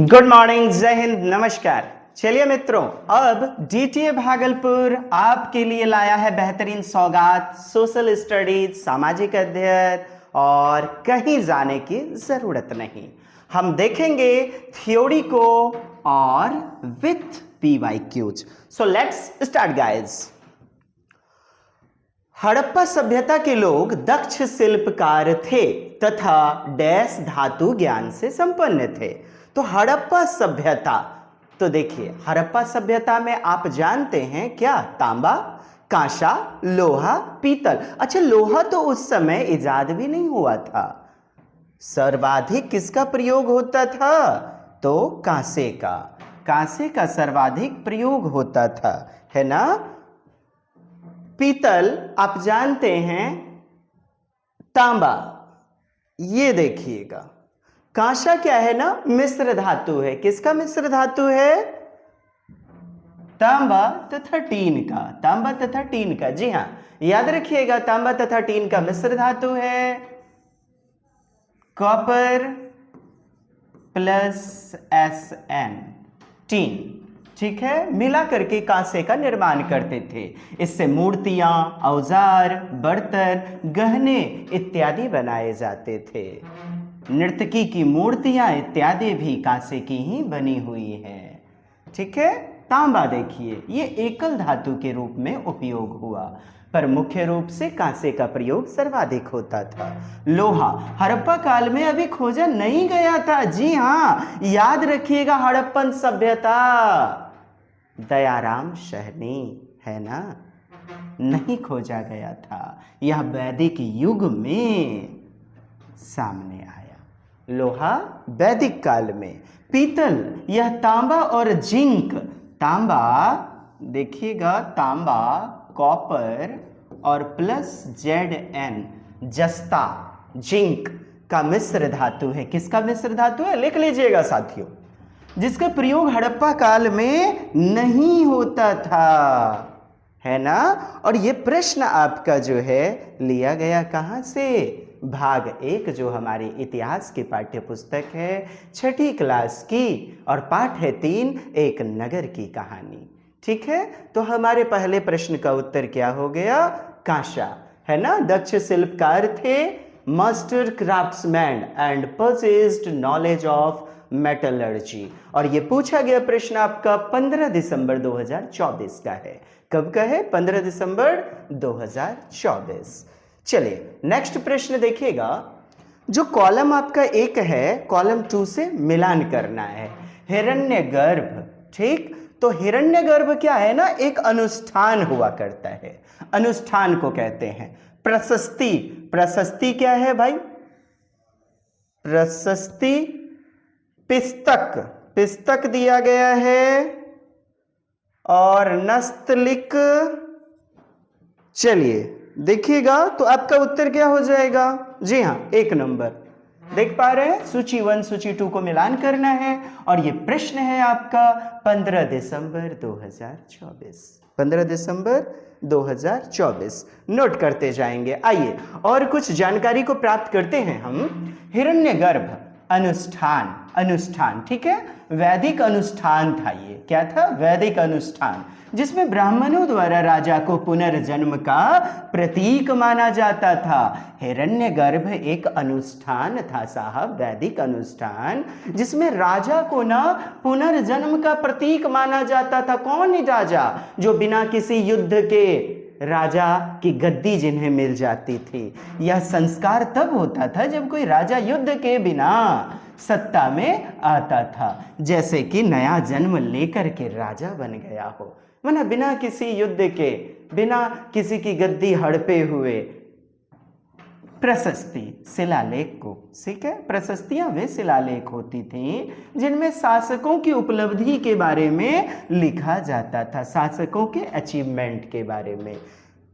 Good morning, जय हिंद, नमस्कार। चलिए मित्रों, अब डीटीए भागलपुर आपके लिए लाया है बेहतरीन सौगात, सोशल स्टडीज, सामाजिक अध्ययन और कहीं जाने की जरूरत नहीं। हम देखेंगे थ्योरी को और with PYQs. So let's start guys. Harappa सभ्यता के लोग दक्ष शिल्पकार थे तथा डैश धातु ज्ञान से संपन्न थे। तो हड़प्पा सभ्यता, तो देखिए हड़प्पा सभ्यता में आप जानते हैं क्या, तांबा, कांसा, लोहा, पीतल। अच्छा, लोहा तो उस समय इजाद भी नहीं हुआ था। सर्वाधिक किसका प्रयोग होता था? तो कांसे का सर्वाधिक प्रयोग होता था, है ना। पीतल आप जानते हैं, तांबा ये देखिएगा। कांसा क्या है ना, मिश्र धातु है। किसका मिश्र धातु है? तांबा तथा टीन का। तांबा तथा टीन का, जी हां, याद रखिएगा, तांबा तथा टीन का मिश्र धातु है कॉपर प्लस SN, टीन। ठीक है, मिला करके कांसे का निर्माण करते थे। इससे मूर्तियां, औजार, बर्तन, गहने इत्यादि बनाए जाते थे। नर्तकी की मूर्तियां इत्यादि भी कांसे की ही बनी हुई है। ठीक है, तांबा देखिए ये एकल धातु के रूप में उपयोग हुआ, पर मुख्य रूप से कांसे का प्रयोग सर्वाधिक होता था। लोहा हड़प्पा काल में अभी खोजा नहीं गया था। जी हाँ, याद रखिएगा, हड़प्पन सभ्यता दयाराम सहनी, है ना, नहीं खोजा गया था। यह वैदिक युग में सामने आया। लोहा वैदिक काल में। पीतल यह तांबा और जिंक। तांबा देखिएगा, तांबा कॉपर और प्लस ZN जस्ता, जिंक का मिश्र धातु है। किसका मिश्र धातु है? लिख लीजिएगा साथियों, जिसका प्रयोग हड़प्पा काल में नहीं होता था, है ना। और ये प्रश्न आपका जो है लिया गया कहां से? भाग 1 जो हमारी इतिहास की पाठ्य पुस्तक है, 6ठी क्लास की, और पाठ है 3, एक नगर की कहानी। ठीक है, तो हमारे पहले प्रश्न का उत्तर क्या हो गया? कांसा, है ना। दक्ष शिल्पकार थे, master craftsman and purchased knowledge of metallurgy. और ये पूछा गया प्रश्न आपका 15 दिसंबर 2024 का है। कब का है? 15 दिसंबर 2024। चलिए नेक्स्ट प्रश्न देखिएगा। जो कॉलम आपका 1 है, कॉलम 2 से मिलान करना है। हिरण्यगर्भ, ठीक, तो हिरण्यगर्भ क्या है ना, एक अनुष्ठान हुआ करता है। अनुष्ठान को कहते हैं प्रशस्ति। प्रशस्ति क्या है भाई? प्रशस्ति पिस्तक, पिस्तक दिया गया है, और नस्तलिक। चलिए देखिएगा, तो आपका उत्तर क्या हो जाएगा? जी हां, 1 नंबर। देख पा रहे हैं, सूची 1 सूची 2 को मिलान करना है। और ये प्रश्न है आपका 15 दिसंबर 2024। 15 दिसंबर 2024 नोट करते जाएंगे। आइए और कुछ जानकारी को प्राप्त करते हैं हम। हिरण्यगर्भ अनुष्ठान, अनुष्ठान, ठीक है, वैदिक अनुष्ठान था। ये क्या था? वैदिक अनुष्ठान, जिसमें ब्राह्मणों द्वारा राजा को पुनर्जन्म का प्रतीक माना जाता था। हिरण्यगर्भ एक अनुष्ठान था साहब, वैदिक अनुष्ठान, जिसमें राजा को ना पुनर्जन्म का प्रतीक माना जाता था। कौन राजा? जो बिना किसी युद्ध के राजा की गद्दी जिन्हें मिल जाती थी। यह संस्कार तब होता था जब कोई राजा युद्ध के बिना सत्ता में आता था, जैसे कि नया जन्म लेकर के राजा बन गया हो, माना बिना किसी युद्ध के, बिना किसी की गद्दी हड़पे हुए। प्रशस्ति शिलालेख को, ठीक है, प्रशस्तियां वे शिलालेख होती थीं जिनमें शासकों की उपलब्धि के बारे में लिखा जाता था, शासकों के अचीवमेंट के बारे में।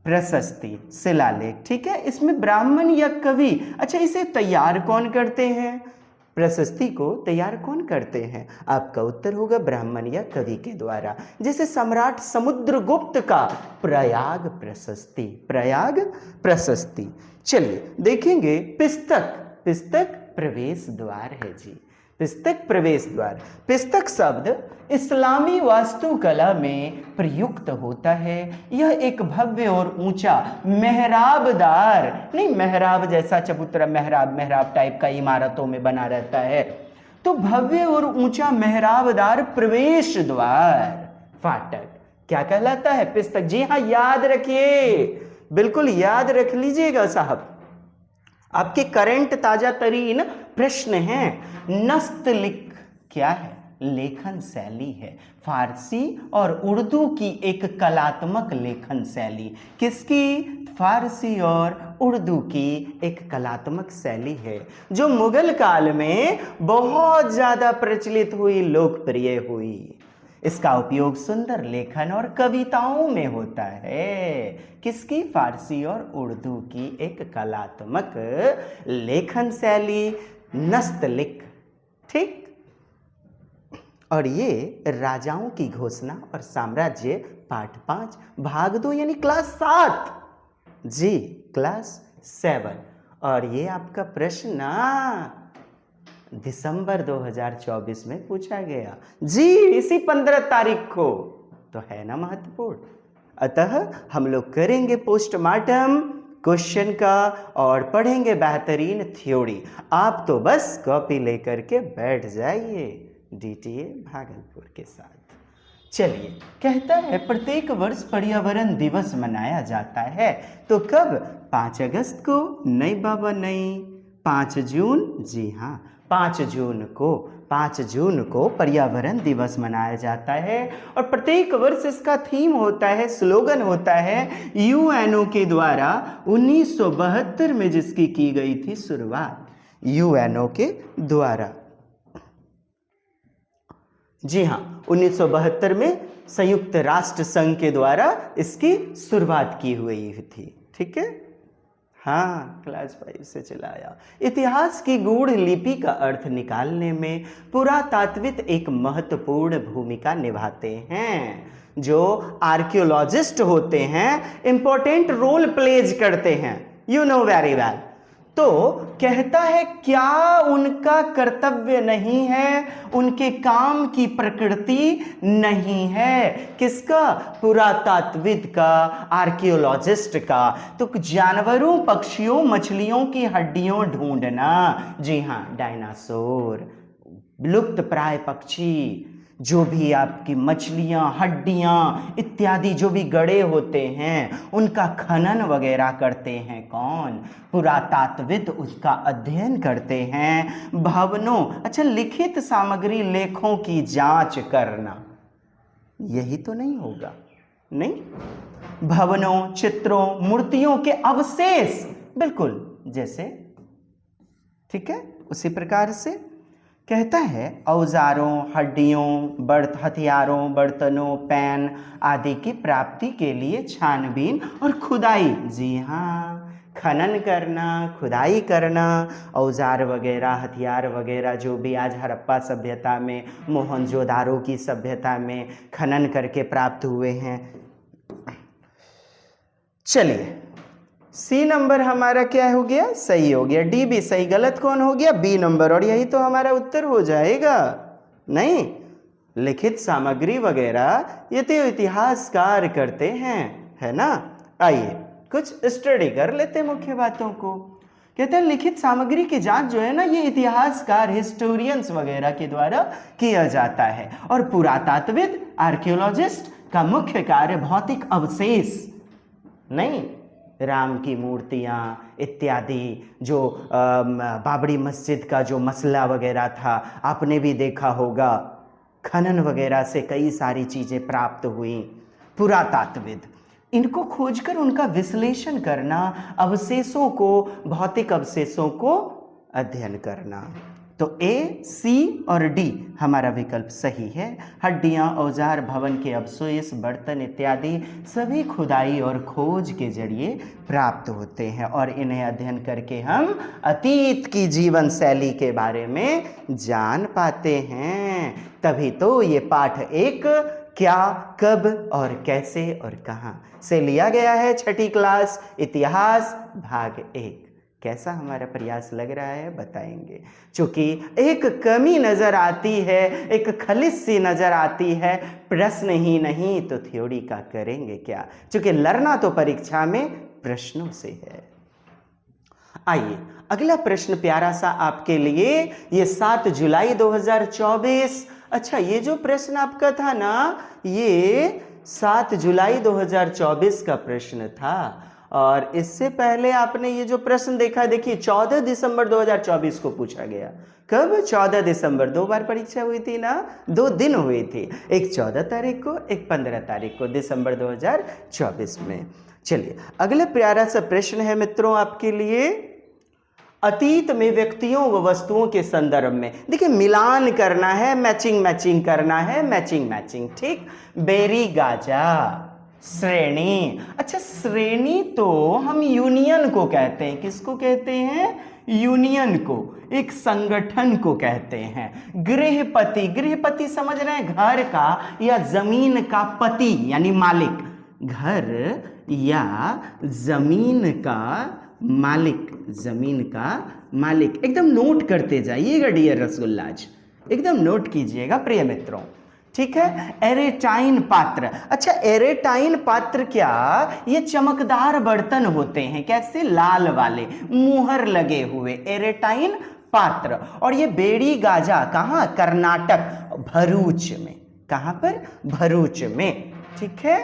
प्रशस्ति शिलालेख, ठीक है, इसमें ब्राह्मण या कवि। अच्छा, इसे तैयार कौन करते हैं? प्रशस्ति को तैयार कौन करते हैं? आपका उत्तर होगा ब्राह्मण या कवि के द्वारा। जैसे सम्राट समुद्रगुप्त का प्रयाग प्रशस्ति, प्रयाग प्रशस्ति। चलिए देखेंगे पिस्तक, पिस्तक प्रवेश द्वार है जी। पिस्तक प्रवेश द्वार। पिस्तक शब्द इस्लामी वास्तुकला में प्रयुक्त होता है। यह एक भव्य और ऊंचा मेहराबदार, नहीं मेहराब जैसा चबूतरा, मेहराब टाइप का इमारतों में बना रहता है, तो भव्य और ऊंचा मेहराबदार प्रवेश द्वार, फाटक क्या कहलाता है? पिस्तक। जी हाँ, याद रखिए, बिल्कुल याद रख लीजिएगा साहब, आपके करंट ताजा तरीन प्रश्न हैं। नस्तलिक क्या है? लेखन शैली है, फारसी और उर्दू की एक कलात्मक लेखन शैली। किसकी? फारसी और उर्दू की एक कलात्मक शैली है जो मुगल काल में बहुत ज़्यादा प्रचलित हुई, लोकप्रिय हुई। इसका उपयोग सुंदर लेखन और कविताओं में होता है। किसकी? फारसी और उर्दू की एक कलात्मक लेखन शैली, नस्तलिक। ठीक। और ये राजाओं की घोषणा और साम्राज्य पाठ 5 भाग 2 यानी क्लास 7। जी, क्लास 7। और ये आपका प्रश्न दिसंबर 2024 में पूछा गया। जी, इसी 15 तारीख को, तो है ना महत्वपूर्ण। अतः हम लोग करेंगे पोस्टमार्टम क्वेश्चन का और पढ़ेंगे बेहतरीन थ्योरी। आप तो बस कॉपी लेकर के बैठ जाइए DTA भागलपुर के साथ। चलिए, कहता है प्रत्येक वर्ष पर्यावरण दिवस मनाया जाता है, तो कब? 5 अगस्त को? नहीं बाबा नहीं, 5 जून। जी हाँ, 5 जून को पर्यावरण दिवस मनाया जाता है। और प्रत्येक वर्ष इसका थीम होता है, स्लोगन होता है UNO के द्वारा 1972 में जिसकी की गई थी शुरुआत, UNO के द्वारा। जी हाँ, 1972 में संयुक्त राष्ट्र संघ के द्वारा इसकी शुरुआत की हुई थी। ठीक है, हाँ, क्लास 5 से चलाया। इतिहास की गूढ़ लिपि का अर्थ निकालने में पुरातात्विद एक महत्वपूर्ण भूमिका निभाते हैं। जो आर्कियोलॉजिस्ट होते हैं इंपॉर्टेंट रोल प्लेज करते हैं, यू नो वेरी वेल। तो कहता है क्या उनका कर्तव्य नहीं है, उनके काम की प्रकृति नहीं है? किसका? पुरातात्विद का, आर्कियोलॉजिस्ट का। तो जानवरों, पक्षियों, मछलियों की हड्डियों ढूंढना। जी हाँ, डायनासोर, लुप्त प्राय पक्षी, जो भी आपकी मछलियाँ, हड्डियाँ इत्यादि जो भी गड़े होते हैं, उनका खनन वगैरह करते हैं कौन? पुरातात्विद उसका अध्ययन करते हैं। भवनों, अच्छा, लिखित सामग्री, लेखों की जांच करना, यही तो नहीं होगा? नहीं, भवनों, चित्रों, मूर्तियों के अवशेष, बिल्कुल जैसे, ठीक है, उसी प्रकार से कहता है औजारों, हड्डियों, हथियारों, बर्तनों, पेन आदि की प्राप्ति के लिए छानबीन और खुदाई। जी हाँ, खनन करना, खुदाई करना, औजार वगैरह, हथियार वगैरह जो भी आज हड़प्पा सभ्यता में, मोहनजोदारो की सभ्यता में खनन करके प्राप्त हुए हैं। चलिए, सी नंबर हमारा क्या हो गया? सही हो गया। डी भी सही, गलत कौन हो गया? B number. और यही तो हमारा उत्तर हो जाएगा। नहीं, लिखित सामग्री वगैरह ये तो इतिहासकार करते हैं, है ना। आइए कुछ स्टडी कर लेते हैं मुख्य बातों को। कहते हैं लिखित सामग्री की जांच जो है ना, ये इतिहासकार, हिस्टोरियंस वगैरह के द्वारा किया जाता है। और पुरातात्विद, आर्कियोलॉजिस्ट का मुख्य कार्य भौतिक अवशेष, नहीं, राम की मूर्तियाँ इत्यादि, जो बाबरी मस्जिद का जो मसला वगैरह था आपने भी देखा होगा, खनन वगैरह से कई सारी चीज़ें प्राप्त हुई। पुरातात्विद, इनको खोजकर उनका विश्लेषण करना, अवशेषों को, भौतिक अवशेषों को अध्ययन करना। तो ए, सी और डी हमारा विकल्प सही है। हड्डियां, औजार, भवन के अवशेष, बर्तन इत्यादि सभी खुदाई और खोज के जरिए प्राप्त होते हैं और इन्हें अध्ययन करके हम अतीत की जीवन शैली के बारे में जान पाते हैं। तभी तो ये पाठ 1 क्या, कब और कैसे और कहाँ से लिया गया है। 6ठी क्लास इतिहास भाग 1। कैसा हमारा प्रयास लग रहा है बताएंगे। चूंकि एक कमी नजर आती है, एक खलिश सी नजर आती है, प्रश्न ही नहीं तो थ्योरी का करेंगे क्या, चूंकि लड़ना तो परीक्षा में प्रश्नों से है। आइए अगला प्रश्न प्यारा सा आपके लिए, ये 7 जुलाई 2024। अच्छा, ये जो प्रश्न आपका था ना, ये 7 जुलाई 2024 का प्रश्न था। और इससे पहले आपने ये जो प्रश्न देखा, देखिए 14 दिसंबर 2024 को पूछा गया। कब? 14 दिसंबर। 2 बार परीक्षा हुई थी ना, 2 दिन हुई थी, एक 14 तारीख को, एक 15 तारीख को, दिसंबर 2024 में। चलिए अगला प्यारा सा प्रश्न है मित्रों आपके लिए, अतीत में व्यक्तियों व वस्तुओं के संदर्भ में। देखिए मिलान करना है, मैचिंग मैचिंग करना है, मैचिंग मैचिंग, ठीक। बेरी गाजा, श्रेणी। अच्छा, श्रेणी तो हम यूनियन को कहते हैं। किसको कहते हैं? यूनियन को, एक संगठन को कहते हैं। गृहपति, गृहपति समझ रहे हैं, घर का या जमीन का पति यानी मालिक, घर या जमीन का मालिक, जमीन का मालिक। एकदम नोट करते जाइएगा डियर रसगुल्लाज, एकदम नोट कीजिएगा प्रिय मित्रों, ठीक है। एरेटाइन पात्र। अच्छा, एरेटाइन पात्र क्या? ये चमकदार बर्तन होते हैं, कैसे? लाल वाले, मुहर लगे हुए, एरेटाइन पात्र। और ये बेड़ी गाजा कहाँ? कर्नाटक, भरूच में। कहाँ पर? भरूच में, ठीक है।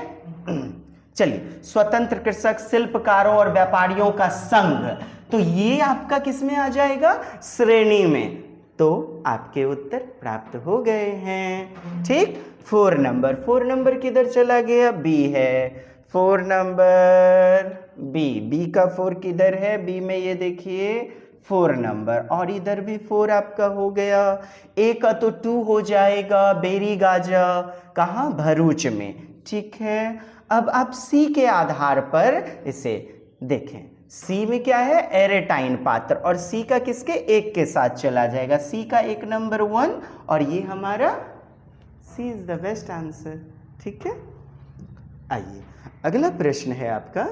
चलिए, स्वतंत्र कृषक, शिल्पकारों और व्यापारियों का संघ, तो ये आपका किस में आ जाएगा? श्रेणी में। तो आपके उत्तर प्राप्त हो गए हैं, ठीक। 4 नंबर, 4 नंबर किधर चला गया? बी है, 4 नंबर बी का 4 किधर है? बी में ये देखिए 4 नंबर, और इधर भी 4 आपका हो गया। ए का तो 2 हो जाएगा, बेरी गाजा कहाँ? भरूच में, ठीक है। अब आप सी के आधार पर इसे देखें, सी में क्या है? एरेटाइन पात्र, और सी का किसके? एक के साथ चला जाएगा, सी का 1 नंबर 1, और ये हमारा सी इज द बेस्ट आंसर, ठीक है। आइए अगला प्रश्न है आपका।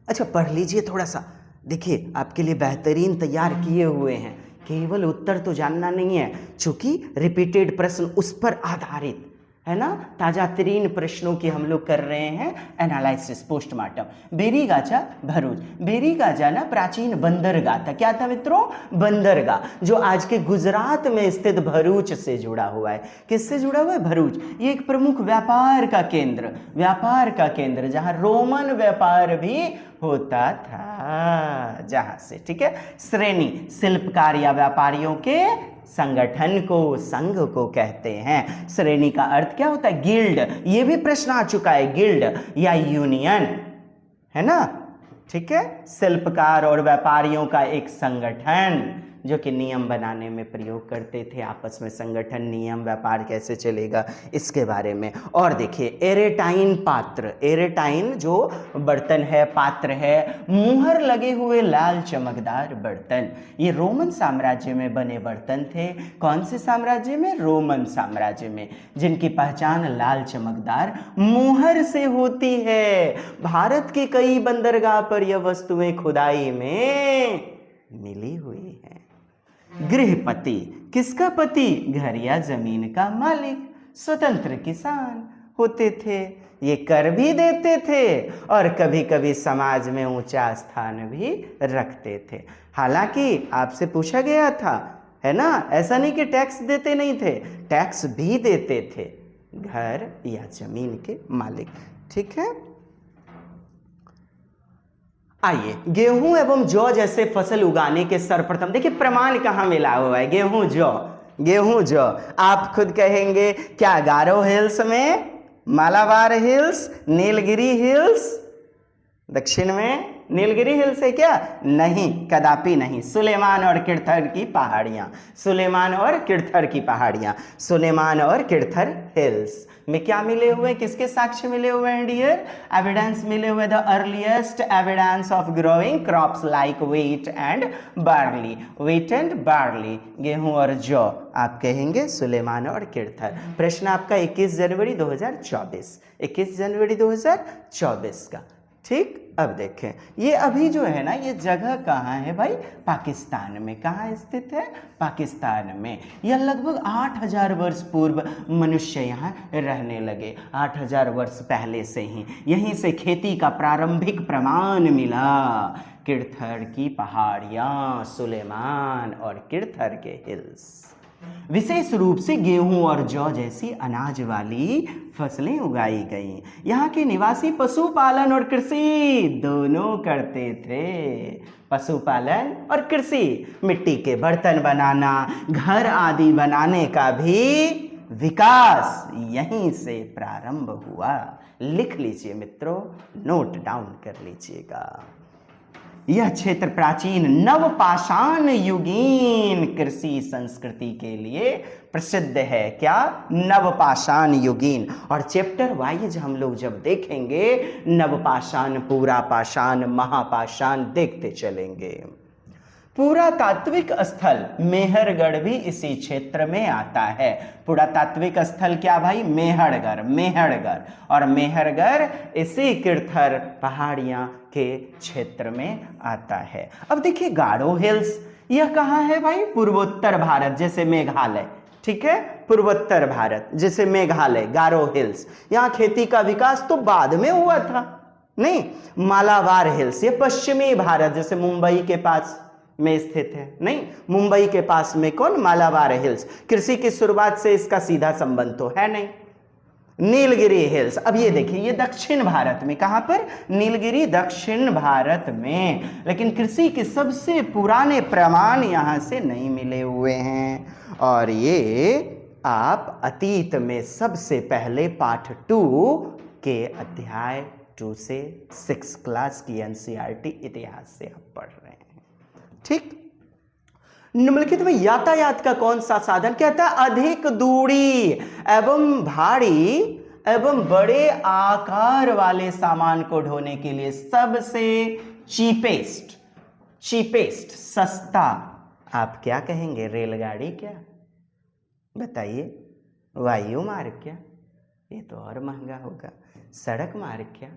अच्छा, पढ़ लीजिए थोड़ा सा, देखिए आपके लिए बेहतरीन तैयार किए हुए हैं, केवल उत्तर तो जानना नहीं है, चूंकि रिपीटेड प्रश्न उस पर आधारित है ना, ताजा तरीन प्रश्नों की हम लोग कर रहे हैं analysis, postmortem. Barygaza Bharuch, Barygaza ना प्राचीन बंदरगाह था। क्या था मित्रों? बंदरगाह, जो आज के गुजरात में स्थित भरूच से जुड़ा हुआ है। किससे जुड़ा हुआ है? भरूच। ये एक प्रमुख व्यापार का केंद्र, जहां रोमन व्यापार भी होता था, जहां से, ठीक है। श्रेणी, शिल्पकार या व्यापारियों के संगठन को, संघ को कहते हैं। श्रेणी का अर्थ क्या होता है? गिल्ड, ये भी प्रश्न आ चुका है, गिल्ड या यूनियन, है ना, ठीक है। शिल्पकार और व्यापारियों का एक संगठन जो कि नियम बनाने में प्रयोग करते थे, आपस में संगठन, नियम, व्यापार कैसे चलेगा इसके बारे में। और देखिए एरेटाइन पात्र, एरेटाइन जो बर्तन है, पात्र है, मुहर लगे हुए लाल चमकदार बर्तन, ये रोमन साम्राज्य में बने बर्तन थे। कौन से साम्राज्य में? रोमन साम्राज्य में, जिनकी पहचान लाल चमकदार मुहर से होती है। भारत के कई बंदरगाह पर यह वस्तुएं खुदाई में मिली हुई हैं। गृहपति, किसका पति? घर या जमीन का मालिक। स्वतंत्र किसान होते थे, ये कर भी देते थे और कभी कभी समाज में ऊंचा स्थान भी रखते थे। हालांकि आपसे पूछा गया था, है ना, ऐसा नहीं कि टैक्स देते नहीं थे, टैक्स भी देते थे, घर या जमीन के मालिक, ठीक है। आइए, गेहूं एवं जौ जैसे फसल उगाने के सर्वप्रथम, देखिए प्रमाण कहाँ मिला हुआ है? गेहूं जौ, आप खुद कहेंगे क्या? गारो हिल्स में, मालाबार हिल्स, नीलगिरी हिल्स, दक्षिण में नीलगिरी हिल्स है क्या? नहीं, कदापि नहीं। सुलेमान और किरथर की पहाड़ियां, सुलेमान और किरथर की पहाड़ियां, सुलेमान और किरथर हिल्स में क्या मिले हुए? किसके साक्ष्य मिले हुए हैं डियर? एविडेंस मिले हुए, the earliest evidence of growing crops like wheat and barley, wheat and barley, गेहूं और जौ, आप कहेंगे सुलेमान और किरथर। प्रश्न आपका 21 जनवरी 2024, 21 जनवरी 2024 का, ठीक। अब देखें ये अभी जो है ना, ये जगह कहाँ है भाई? पाकिस्तान में। कहाँ स्थित है? पाकिस्तान में। यह लगभग 8000 वर्ष पूर्व मनुष्य यहाँ रहने लगे। 8000 वर्ष पहले से ही यहीं से खेती का प्रारंभिक प्रमाण मिला। किरथर की पहाड़ियाँ, सुलेमान और किरथर के हिल्स, विशेष रूप से गेहूं और जौ जैसी अनाज वाली फसलें उगाई गईं। यहाँ के निवासी पशुपालन और कृषि दोनों करते थे। पशुपालन और कृषि, मिट्टी के बर्तन बनाना, घर आदि बनाने का भी विकास यहीं से प्रारंभ हुआ। लिख लीजिए मित्रों, नोट डाउन कर लीजिएगा। यह क्षेत्र प्राचीन नवपाषाण युगीन कृषि संस्कृति के लिए प्रसिद्ध है। क्या? नवपाषाण युगीन। और चैप्टर वाइज हम लोग जब देखेंगे, नवपाषाण, पुरापाषाण, महापाषाण देखते चलेंगे। पुरातात्विक स्थल मेहरगढ़ भी इसी क्षेत्र में आता है। पुरातात्विक स्थल क्या भाई? मेहरगढ़। मेहरगढ़ और मेहरगढ़ इसी किरथर पहाड़ियाँ के क्षेत्र में आता है। अब देखिए गारो हिल्स, यह कहाँ है भाई? पूर्वोत्तर भारत, जैसे मेघालय। ठीक है, पूर्वोत्तर भारत जैसे मेघालय, गारो हिल्स। यहाँ खेती का विकास तो बाद में हुआ था, नहीं। मालाबार हिल्स, ये पश्चिमी भारत, जैसे मुंबई के पास में स्थित है, नहीं। मुंबई के पास में कौन? मालाबार हिल्स। कृषि की शुरुआत से इसका सीधा संबंध तो है नहीं। नीलगिरी हिल्स, अब ये देखिए ये दक्षिण भारत में। कहां पर? नीलगिरी दक्षिण भारत में। लेकिन कृषि के सबसे पुराने प्रमाण यहां से नहीं मिले हुए हैं। और ये आप अतीत में सबसे पहले पाठ 2 के अध्याय 2 से 6 क्लास की एनसीईआरटी इतिहास से आप पढ़ रहे हैं। ठीक। निम्नलिखित में यातायात का कौन सा साधन? कहता है अधिक दूरी एवं भारी एवं बड़े आकार वाले सामान को ढोने के लिए सबसे चीपेस्ट सस्ता, आप क्या कहेंगे? रेलगाड़ी क्या? बताइए। वायु मार्ग क्या? ये तो और महंगा होगा। सड़क मार्ग क्या?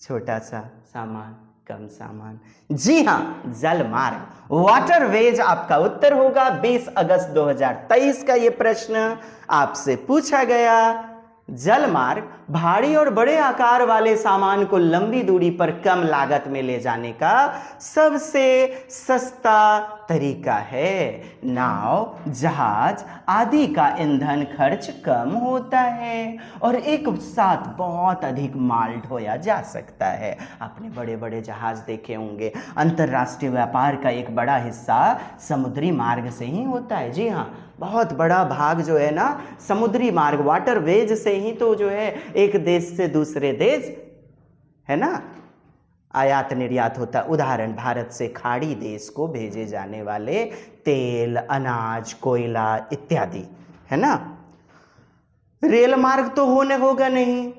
छोटा सा सामान, कम सामान। जी हाँ, जल मार्ग, वाटरवेज आपका उत्तर होगा। 20 अगस्त 2023 का ये प्रश्न आपसे पूछा गया। जल मार्ग भारी और बड़े आकार वाले सामान को लंबी दूरी पर कम लागत में ले जाने का सबसे सस्ता तरीका है। नाव, जहाज आदि का ईंधन खर्च कम होता है और एक साथ बहुत अधिक माल ढोया जा सकता है। आपने बड़े बड़े जहाज देखे होंगे। अंतर्राष्ट्रीय व्यापार का एक बड़ा हिस्सा समुद्री मार्ग से ही होता है। जी हाँ, बहुत बड़ा भाग जो है ना समुद्री मार्ग, वाटरवेज से ही तो जो है एक देश से दूसरे देश है ना आयात निर्यात होता है। उदाहरण, भारत से खाड़ी देश को भेजे जाने वाले तेल, अनाज, कोयला इत्यादि, है ना। रेल मार्ग तो होगा नहीं,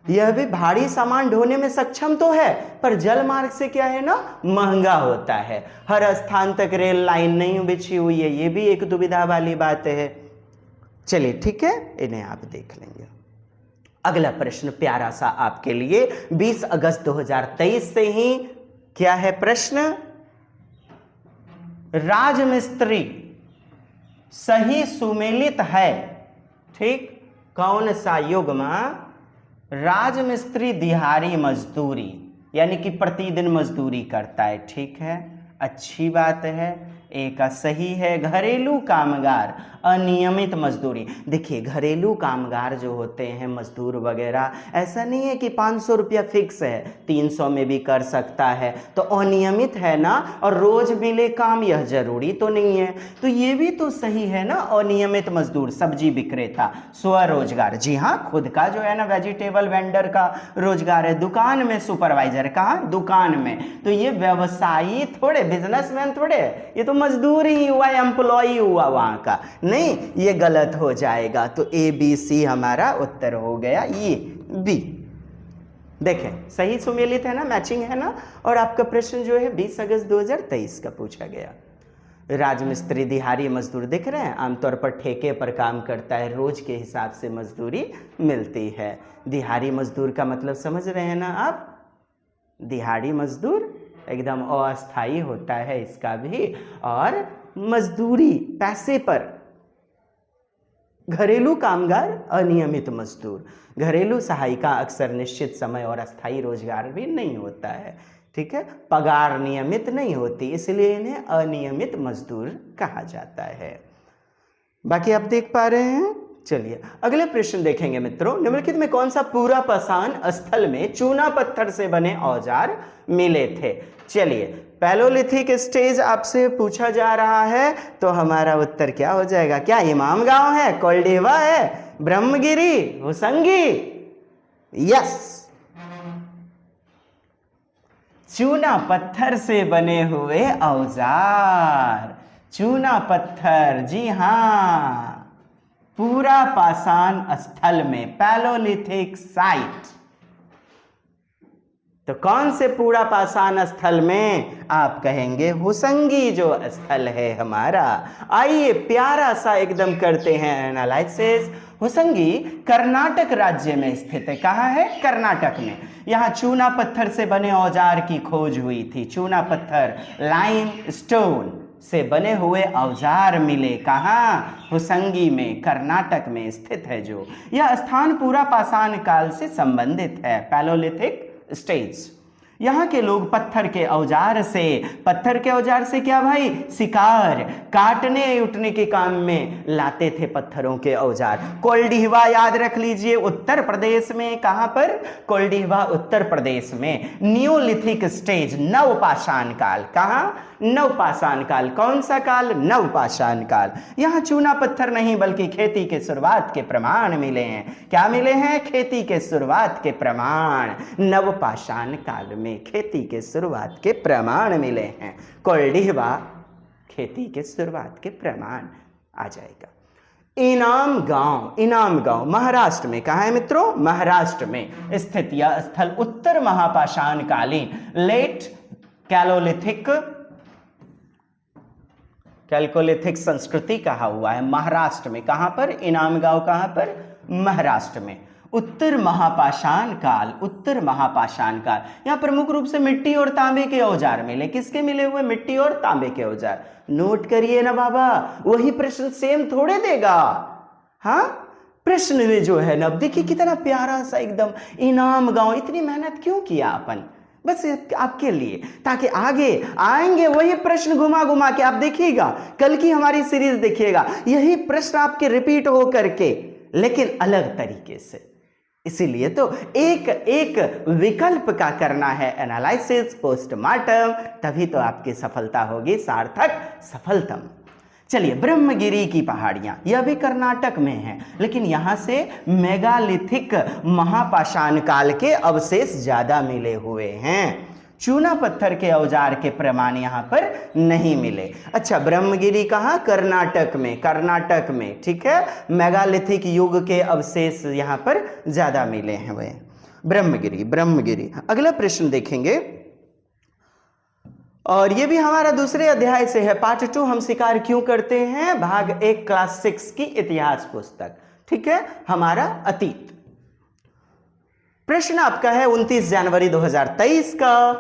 यह भी भारी सामान ढोने में सक्षम तो है, पर जल मार्ग से क्या है ना, महंगा होता है। हर स्थान तक रेल लाइन नहीं बिछी हुई है, ये भी एक दुविधा वाली बात है। चलिए ठीक है, इन्हें आप देख लेंगे। अगला प्रश्न प्यारा सा आपके लिए 20 अगस्त 2023 से ही क्या है प्रश्न? राजमिस्त्री सही सुमेलित है, ठीक, कौन सा युग्म? राजमिस्त्री दिहाड़ी मजदूरी, यानी कि प्रतिदिन मजदूरी करता है, ठीक है, अच्छी बात है, एक सही है। घरेलू कामगार अनियमित मजदूरी, देखिए घरेलू कामगार जो होते हैं मजदूर वगैरह, ऐसा नहीं है कि 500 रुपया फिक्स है, 300 में भी कर सकता है, तो अनियमित है ना, और रोज मिले काम यह जरूरी तो नहीं है, तो ये भी तो सही है ना। अनियमित मजदूर, सब्जी विक्रेता, स्वरोजगार, जी हाँ, खुद का जो है ना वेजिटेबल वेंडर का रोजगार है। दुकान में सुपरवाइजर, कहाँ? दुकान में, तो ये व्यवसायी थोड़े, बिजनेसमैन थोड़े, ये तो मजदूर ही हुआ, एम्प्लॉय हुआ वहां का, नहीं, ये गलत हो जाएगा। तो ए बी सी हमारा उत्तर हो गया, ये बी। देखें सही सुमेलित है ना, मैचिंग है ना। और आपका प्रश्न जो है 20 अगस्त 2023 का पूछा गया। राजमिस्त्री दिहाड़ी मजदूर दिख रहे हैं, आमतौर पर ठेके पर काम करता है, रोज के हिसाब से मजदूरी मिलती है। दिहाड़ी मजदूर का मतलब समझ रहे हैं ना आप? दिहाड़ी मजदूर एकदम अस्थायी होता है इसका भी, और मजदूरी पैसे पर घरेलू कामगार अनियमित मजदूर। घरेलू सहायिका अक्सर निश्चित समय और अस्थायी रोजगार भी नहीं होता है, ठीक है, पगार नियमित नहीं होती, इसलिए इन्हें अनियमित मजदूर कहा जाता है। बाकी आप देख पा रहे हैं। चलिए अगले प्रश्न देखेंगे मित्रों। निम्नलिखित में कौन सा पूरा पाषाण स्थल में चूना पत्थर से बने औजार मिले थे? चलिए पैलोलिथिक स्टेज आपसे पूछा जा रहा है, तो हमारा उत्तर क्या हो जाएगा? क्या इमाम गांव है, कोल्डिवा है, ब्रह्मगिरी, होसंगी? यस, चूना पत्थर से बने हुए औजार, चूना पत्थर, जी हां, पूरा पाषाण स्थल में, पैलोलिथिक साइट। तो कौन से पूरा पाषाण स्थल में? आप कहेंगे होसंगी जो स्थल है हमारा। आइए प्यारा सा एकदम करते हैं एनालिसिस। होसंगी कर्नाटक राज्य में स्थित है। कहाँ है? कर्नाटक में। यहाँ चूना पत्थर से बने औजार की खोज हुई थी। चूना पत्थर, लाइम स्टोन से बने हुए औजार मिले। कहाँ? होसंगी में, कर्नाटक में स्थित है जो। यह स्थान पूरा पाषाण काल से संबंधित है, पैलोलिथिक स्टेज। यहाँ के लोग पत्थर के औजार से क्या भाई? शिकार, काटने उठने के काम में लाते थे पत्थरों के औजार। कोल्डिहवा याद रख लीजिए, उत्तर प्रदेश में। कहाँ पर? कोल्डिहवा उत्तर प्रदेश में। नियोलिथिक स्टेज, नवपाषाण काल। कहाँ? नवपाषाण काल। कौन सा काल? नवपाषाण काल। यहाँ चूना पत्थर नहीं बल्कि खेती के शुरुआत के प्रमाण मिले हैं। क्या मिले हैं? खेती के शुरुआत के प्रमाण। नवपाषाण काल में खेती के शुरुआत के प्रमाण मिले हैं। कोल्डिहवा खेती के शुरुआत के प्रमाण आ जाएगा। इनाम गांव महाराष्ट्र में। कहाँ है मित्रों? महाराष्ट्र में स्थित यह स्थल उत्तर महापाषाण कालीन, लेट कैल्कोलिथिक संस्कृति कहा हुआ है महाराष्ट्र में। कहां पर? इनाम गांव। कहां पर? महाराष्ट्र में। उत्तर महापाषाण काल, उत्तर महापाषाण काल। यहां प्रमुख रूप से मिट्टी और तांबे के औजार मिले। किसके मिले हुए? मिट्टी और तांबे के औजार। नोट करिए ना बाबा, वही प्रश्न सेम थोड़े देगा। हाँ, प्रश्न में जो है ना, अब देखिए कितना प्यारा सा एकदम, इनाम गांव। इतनी मेहनत क्यों किया अपन? बस आपके लिए, ताकि आगे आएंगे वही प्रश्न घुमा घुमा के। आप देखिएगा, कल की हमारी सीरीज देखिएगा, यही प्रश्न आपके रिपीट हो करके, लेकिन अलग तरीके से। इसीलिए तो एक एक विकल्प का करना है एनालिसिस, पोस्टमार्टम, तभी तो आपकी सफलता होगी सार्थक, सफलतम। चलिए, ब्रह्मगिरी की पहाड़ियां, यह भी कर्नाटक में है, लेकिन यहां से मेगालिथिक महापाषाण काल के अवशेष ज्यादा मिले हुए हैं। चूना पत्थर के औजार के प्रमाण यहां पर नहीं मिले। अच्छा, ब्रह्मगिरी कहाँ? कर्नाटक में, कर्नाटक में, ठीक है। मेगालिथिक युग के अवशेष यहां पर ज्यादा मिले हैं वे। ब्रह्मगिरी। अगला प्रश्न देखेंगे, और ये भी हमारा दूसरे अध्याय से है। पार्ट 2, हम शिकार क्यों करते हैं, भाग 1, क्लास 6 की इतिहास पुस्तक, ठीक है, हमारा अतीत। प्रश्न आपका है 29 जनवरी 2023 का।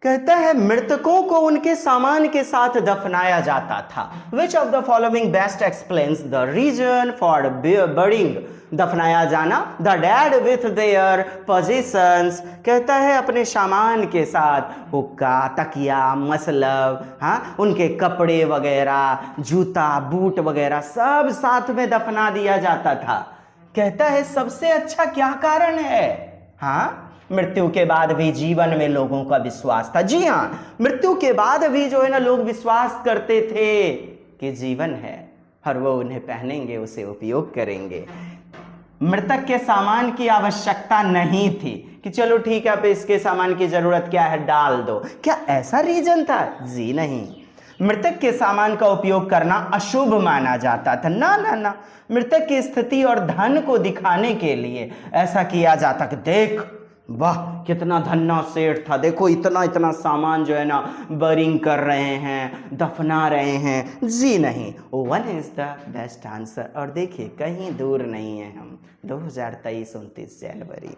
कहता है, मृतकों को उनके सामान के साथ दफनाया जाता था। Which of the following best explains the reason for burying? दफनाया जाना, the dead with their possessions. कहता है अपने सामान के साथ, हुक्का, तकिया, मसलब, हाँ, उनके कपड़े वगैरह, जूता, बूट वगैरह सब साथ में दफना दिया जाता था। कहता है सबसे अच्छा क्या कारण है? हाँ, मृत्यु के बाद भी जीवन में लोगों का विश्वास था। जी हाँ, मृत्यु के बाद भी जो है ना, लोग विश्वास करते थे कि जीवन है और वो उन्हें पहनेंगे, उसे उपयोग करेंगे। मृतक के सामान की आवश्यकता नहीं थी कि चलो ठीक है, अब इसके सामान की जरूरत क्या है, डाल दो। क्या ऐसा रीजन था? जी नहीं। मृतक के सामान का उपयोग करना अशुभ माना जाता था। ना ना ना, मृतक की स्थिति और धन को दिखाने के लिए ऐसा किया जाता कि देख, वाह कितना धन्ना सेठ था, देखो इतना इतना सामान जो है ना बरिंग कर रहे हैं, दफना रहे हैं। जी नहीं, 1 इज द बेस्ट आंसर। और देखिए कहीं दूर नहीं है हम, 2023 29 जनवरी।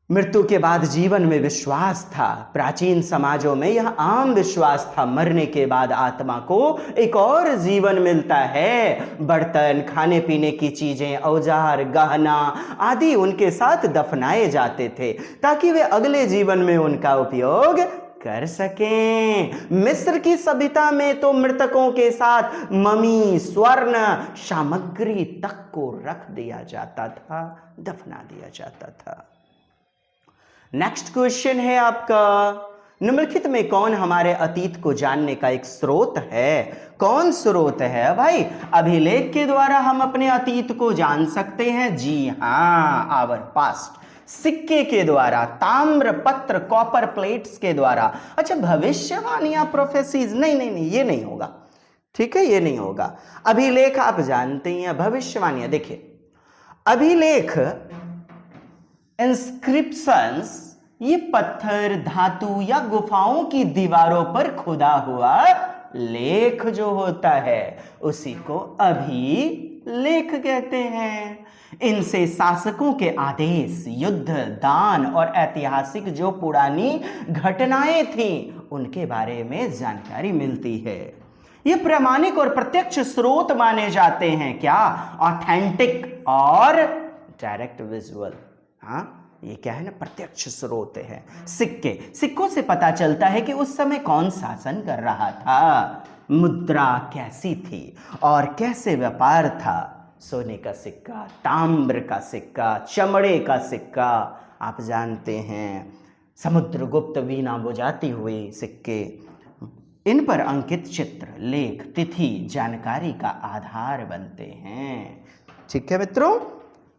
मृत्यु के बाद जीवन में विश्वास था। प्राचीन समाजों में यह आम विश्वास था, मरने के बाद आत्मा को एक और जीवन मिलता है। बर्तन, खाने पीने की चीजें, औजार, गहना आदि उनके साथ दफनाए जाते थे ताकि वे अगले जीवन में उनका उपयोग कर सकें। मिस्र की सभ्यता में तो मृतकों के साथ ममी, स्वर्ण सामग्री तक को रख दिया जाता था, दफना दिया जाता था। नेक्स्ट क्वेश्चन है आपका, निम्नलिखित में कौन हमारे अतीत को जानने का एक स्रोत है? कौन स्रोत है भाई? अभिलेख के द्वारा हम अपने अतीत को जान सकते हैं। जी हां, आवर पास्ट। सिक्के के द्वारा, ताम्र पत्र, कॉपर प्लेट्स के द्वारा। अच्छा, भविष्यवाणियां, प्रोफेसीज, नहीं नहीं नहीं, ये नहीं होगा। ठीक है, ये नहीं होगा। अभिलेख आप जानते हैं, भविष्यवाणियां देखिए, अभिलेख, इंस्क्रिप्शंस, ये पत्थर, धातु या गुफाओं की दीवारों पर खुदा हुआ लेख जो होता है उसी को अभिलेख कहते हैं। इनसे शासकों के आदेश, युद्ध, दान और ऐतिहासिक जो पुरानी घटनाएं थीं उनके बारे में जानकारी मिलती है। ये प्रामाणिक और प्रत्यक्ष स्रोत माने जाते हैं। क्या? ऑथेंटिक और डायरेक्ट विजुअल। हाँ, ये क्या है ना, प्रत्यक्ष स्रोत है। सिक्के, सिक्कों से पता चलता है कि उस समय कौन शासन कर रहा था, मुद्रा कैसी थी और कैसे व्यापार था। सोने का सिक्का, ताम्र का सिक्का, चमड़े का सिक्का, आप जानते हैं, समुद्रगुप्त वीणा बजाती हुई सिक्के, इन पर अंकित चित्र, लेख, तिथि जानकारी का आधार बनते हैं। ठीक है मित्रों,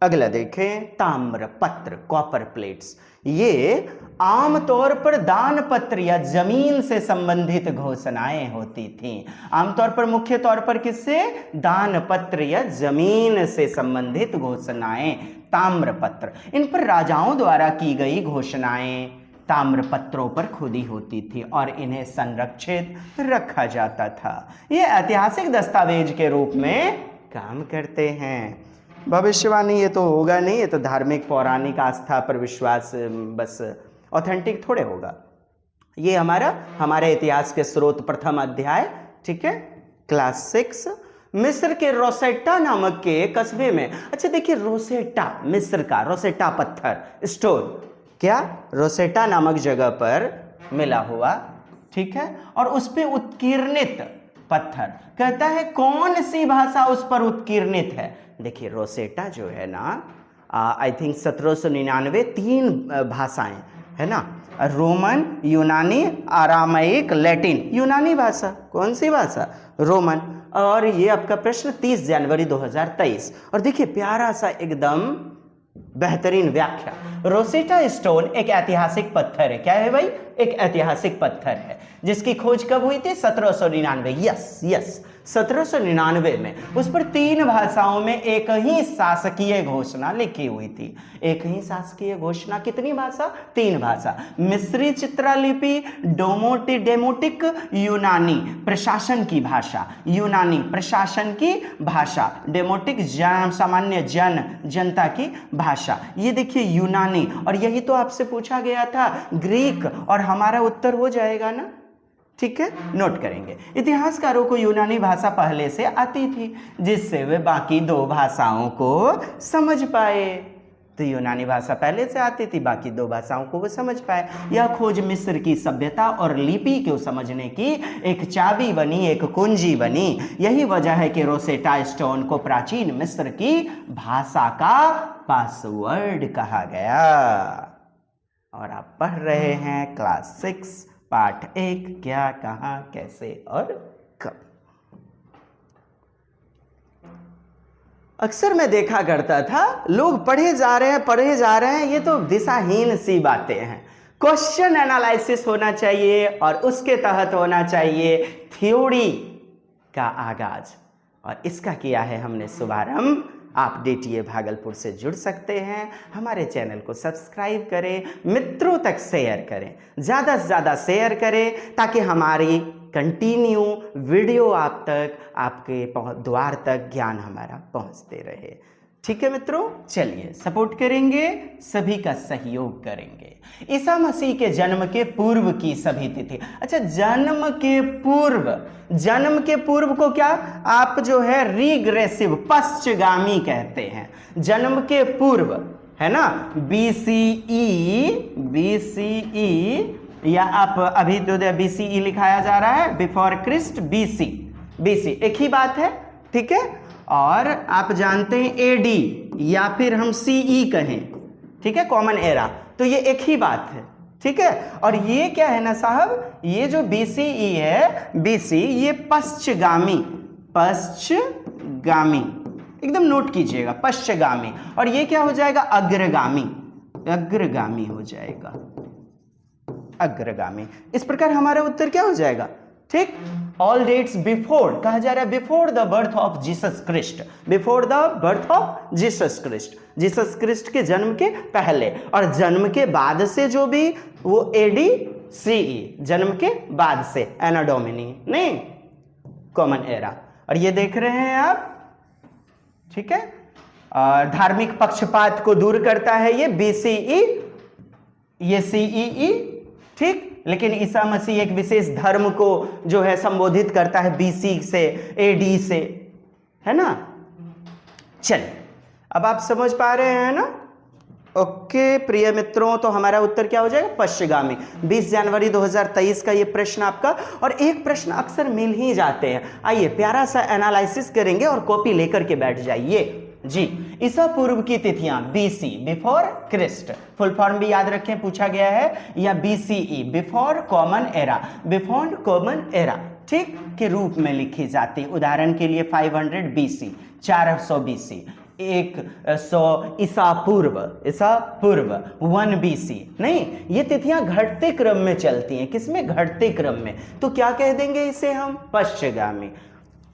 अगला देखें, ताम्र पत्र, कॉपर प्लेट्स। ये आमतौर पर दान पत्र या जमीन से संबंधित घोषणाएं होती थीं। आमतौर पर, मुख्य तौर पर किससे? दान पत्र या जमीन से संबंधित घोषणाएं, ताम्र पत्र। इन पर राजाओं द्वारा की गई घोषणाएं ताम्र पत्रों पर खुदी होती थी और इन्हें संरक्षित रखा जाता था। ये ऐतिहासिक दस्तावेज के रूप में काम करते हैं। भविष्यवाणी ये तो होगा नहीं, ये तो धार्मिक पौराणिक आस्था पर विश्वास, बस ऑथेंटिक थोड़े होगा। ये हमारे इतिहास के स्रोत, प्रथम अध्याय। ठीक है, क्लास 6। मिस्र के रोसेटा नामक के कस्बे में, अच्छा देखिए, रोसेटा, मिस्र का रोसेटा पत्थर, स्टोन, क्या? रोसेटा नामक जगह पर मिला हुआ। ठीक है, और उस पे उत्कीर्णित पत्थर, कहता है कौन सी भाषा उस पर उत्कीर्णित है। देखिए, रोसेटा जो है ना, आई थिंक 1799, 3 भाषाएं है ना, रोमन, यूनानी, आरामाइक, लैटिन। यूनानी भाषा, कौन सी भाषा? रोमन। और ये आपका प्रश्न 30 जनवरी 2023। और देखिए, प्यारा सा एकदम बेहतरीन व्याख्या। रोसेटा स्टोन एक ऐतिहासिक पत्थर है। क्या है भाई? एक ऐतिहासिक पत्थर है जिसकी खोज कब हुई थी? 1799। यस, 1799 में उस पर 3 भाषाओं में एक ही शासकीय घोषणा लिखी हुई थी। एक ही शासकीय घोषणा, कितनी भाषा? 3 भाषा। मिस्री चित्रलिपि, डेमोटिक यूनानी प्रशासन की भाषा, यूनानी प्रशासन की भाषा, डेमोटिक सामान्य जनता की भाषा। ये देखिए यूनानी, और यही तो आपसे पूछा गया था, ग्रीक, और हमारा उत्तर हो जाएगा ना। ठीक है, नोट करेंगे। इतिहासकारों को यूनानी भाषा पहले से आती थी जिससे वे बाकी 2 भाषाओं को समझ पाए। तो यूनानी भाषा पहले से आती थी, बाकी 2 भाषाओं को वो समझ पाए। यह खोज मिस्र की सभ्यता और लिपि को समझने की एक चाबी बनी, एक कुंजी बनी। यही वजह है कि रोसेटा स्टोन को प्राचीन मिस्र की भाषा का पासवर्ड कहा गया। और आप पढ़ रहे हैं क्लास 6 पाठ 1, क्या, कहां, कैसे और कब। अक्सर मैं देखा करता था, लोग पढ़े जा रहे हैं, ये तो दिशाहीन सी बातें हैं। क्वेश्चन एनालिसिस होना चाहिए और उसके तहत होना चाहिए थ्योरी का आगाज, और इसका किया है हमने शुभारंभ। आप DTA भागलपुर से जुड़ सकते हैं। हमारे चैनल को सब्सक्राइब करें, मित्रों तक शेयर करें, ज़्यादा से ज़्यादा शेयर करें ताकि हमारी कंटिन्यू वीडियो आप तक, आपके द्वार तक ज्ञान हमारा पहुंचते रहे। ठीक है मित्रों, चलिए सपोर्ट करेंगे, सभी का सहयोग करेंगे। ईसा मसीह के जन्म के पूर्व की सभी तिथि। अच्छा, जन्म के पूर्व को क्या आप जो है रिग्रेसिव, पश्चगामी कहते हैं। जन्म के पूर्व है ना, बीसीई, या आप अभी तो बीसीई लिखाया जा रहा है, बिफोर क्रिस्ट, बीसी एक ही बात है, ठीक है। और आप जानते हैं एडी या फिर हम सीई कहें, ठीक है, कॉमन एरा, तो ये एक ही बात है, ठीक है। और ये क्या है ना साहब, ये जो बीसीई है, बीसी, ये पश्चगामी, एकदम नोट कीजिएगा, पश्चगामी। और ये क्या हो जाएगा, अग्रगामी हो जाएगा, अग्रगामी। इस प्रकार हमारा उत्तर क्या हो जाएगा, ठीक। ऑल डेट्स बिफोर कहा जा रहा है, before the birth of Jesus Christ, before the birth of Jesus Christ, Jesus Christ के जन्म के पहले। और जन्म के बाद से जो भी वो एडी सीई, जन्म के बाद से, एना डोमिनी नहीं, कॉमन एरा। और ये देख रहे हैं आप, ठीक है। धार्मिक पक्षपात को दूर करता है ये बीसीई, ये सीई, ठीक। लेकिन ईसा मसीह एक विशेष धर्म को जो है संबोधित करता है बीसी से, एडी से, है ना। चलिए, अब आप समझ पा रहे हैं ना। ओके प्रिय मित्रों, तो हमारा उत्तर क्या हो जाएगा, पश्चगामी। 20 जनवरी 2023 का ये प्रश्न आपका। और एक प्रश्न अक्सर मिल ही जाते हैं, आइए प्यारा सा एनालिसिस करेंगे और कॉपी लेकर के बैठ जाइए जी। ईसा पूर्व की तिथियां, BC, before Christ, full form भी याद रखें, पूछा गया है, या BCE, before common era, before common era, ठीक, के रूप में लिखी जाती। उदाहरण के लिए 500 बीसी, 400 बीसी, 100 ईसा पूर्व, 1 बीसी। नहीं, ये तिथियां घटते क्रम में चलती हैं। किसमें, घटते क्रम में। तो क्या कह देंगे इसे हम, पश्चगामी।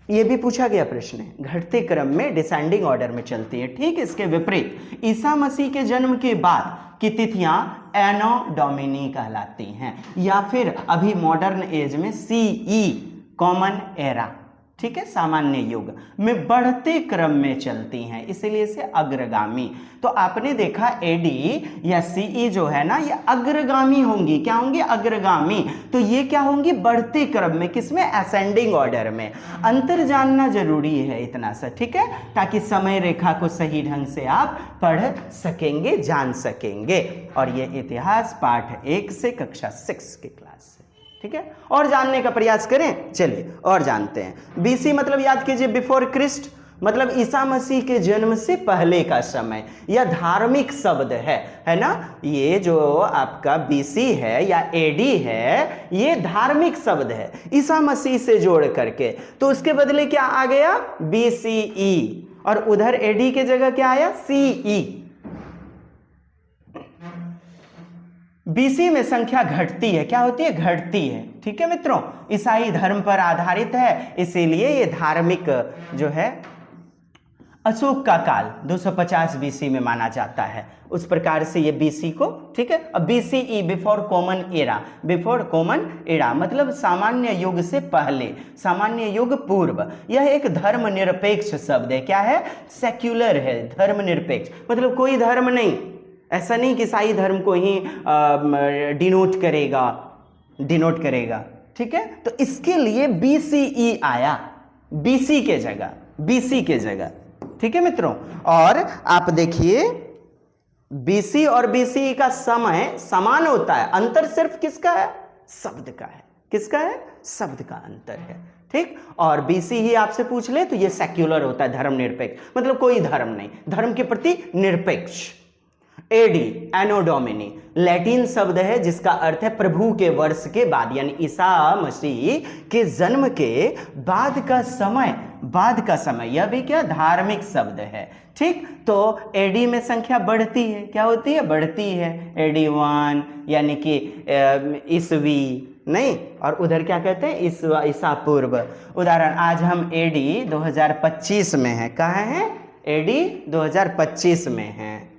ये भी पूछा गया प्रश्न है, घटते क्रम में, डिसेंडिंग ऑर्डर में चलती है, ठीक। इसके विपरीत ईसा मसीह के जन्म के बाद की तिथियां एनो डोमिनी कहलाती हैं, या फिर अभी मॉडर्न एज में सीई, कॉमन एरा, ठीक है, सामान्य युग में बढ़ते क्रम में चलती हैं, इसलिए इसे अग्रगामी। तो आपने देखा एडी या सीई जो है ना, ये अग्रगामी होंगी। क्या होंगी, अग्रगामी। तो ये क्या होंगी, बढ़ते क्रम में, किसमें, असेंडिंग ऑर्डर में। अंतर जानना जरूरी है इतना सा, ठीक है, ताकि समय रेखा को सही ढंग से आप पढ़ सकेंगे, जान सकेंगे। और ये इतिहास पाठ 1 से कक्षा 6 की क्लास से, ठीक है। और जानने का प्रयास करें, चलिए और जानते हैं। बीसी मतलब याद कीजिए, बिफोर क्रिस्ट, मतलब ईसा मसीह के जन्म से पहले का समय, या धार्मिक शब्द है ना। ये जो आपका बीसी है या एडी है, ये धार्मिक शब्द है, ईसा मसीह से जोड़ करके। तो उसके बदले क्या आ गया, बीसीई, और उधर एडी के जगह क्या आया, सीई। बीसी में संख्या घटती है, क्या होती है, घटती है, ठीक है मित्रों। ईसाई धर्म पर आधारित है, इसीलिए ये धार्मिक जो है अशोक का काल 250 बीसी में माना जाता है। उस प्रकार से ये बीसी को, ठीक है। अब BCE, before common era, before common era मतलब सामान्य युग से पहले, सामान्य युग पूर्व। यह एक धर्मनिरपेक्ष शब्द है। क्या है, सेक्युलर है, धर्मनिरपेक्ष मतलब कोई धर्म नहीं, ऐसा नहीं कि ईसाई धर्म को ही डिनोट करेगा, ठीक है। तो इसके लिए बीसीई आया, बीसी के जगह, ठीक है मित्रों। और आप देखिए बीसी और बीसीई का समय समान होता है, अंतर सिर्फ किसका है, शब्द का है। किसका है, शब्द का अंतर है, ठीक। और बीसी ही आपसे पूछ ले तो ये सेक्युलर होता है, धर्मनिरपेक्ष मतलब कोई धर्म नहीं, धर्म के प्रति निरपेक्ष। एडी, एनो डोमिनी लैटिन शब्द है जिसका अर्थ है प्रभु के वर्ष के बाद, यानी ईसा मसीह के जन्म के बाद का समय, यह भी क्या, धार्मिक शब्द है, ठीक। तो एडी में संख्या बढ़ती है, क्या होती है, बढ़ती है। एडी 1 यानी कि ईसवी नहीं, और उधर क्या कहते हैं, ईसा पूर्व। उदाहरण, आज हम एडी 2025 में हैं, कहाँ हैं, एडी 2025 में हैं।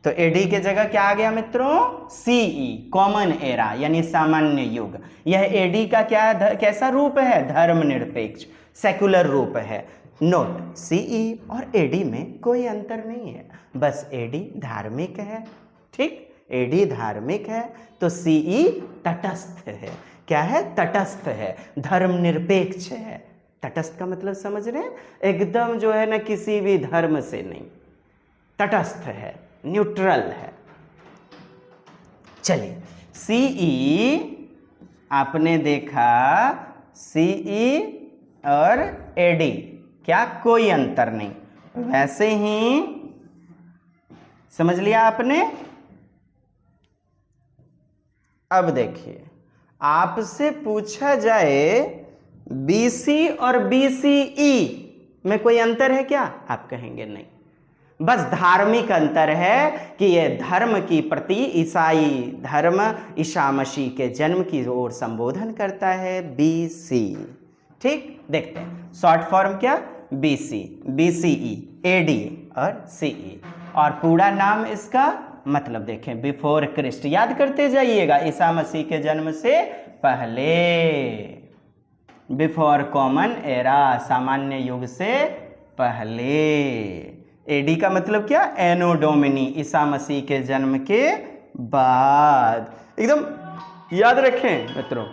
तो एडी के जगह क्या आ गया मित्रों, सीई, कॉमन एरा यानी सामान्य युग। यह एडी का क्या कैसा रूप है, धर्मनिरपेक्ष, सेकुलर रूप है, नोट, सीई और एडी में कोई अंतर नहीं है, बस एडी धार्मिक है, ठीक, एडी धार्मिक है तो सीई तटस्थ है। क्या है? तटस्थ है, धर्मनिरपेक्ष है। तटस्थ का मतलब समझ रहे हैं? एकदम जो है ना किसी भी धर्म से नहीं, तटस्थ है, न्यूट्रल है। चलिए, सीई आपने देखा, सीई और एडी क्या कोई अंतर नहीं, वैसे ही समझ लिया आपने। अब देखिए, आपसे पूछा जाए बीसी और बीसीई में कोई अंतर है क्या? आप कहेंगे नहीं, बस धार्मिक अंतर है कि ये धर्म की प्रति, ईसाई धर्म ईसा मसीह के जन्म की ओर संबोधन करता है, बीसी। ठीक, देखते हैं शॉर्ट फॉर्म क्या? बीसी, बीसीई, एडी और सीई। और पूरा नाम इसका मतलब देखें, बिफोर क्रिस्ट, याद करते जाइएगा, ईसा मसीह के जन्म से पहले, बिफोर कॉमन एरा, सामान्य युग से पहले। एडी का मतलब क्या? एनो डोमिनी, ईसा मसीह के जन्म के बाद। एकदम याद रखें मित्रों,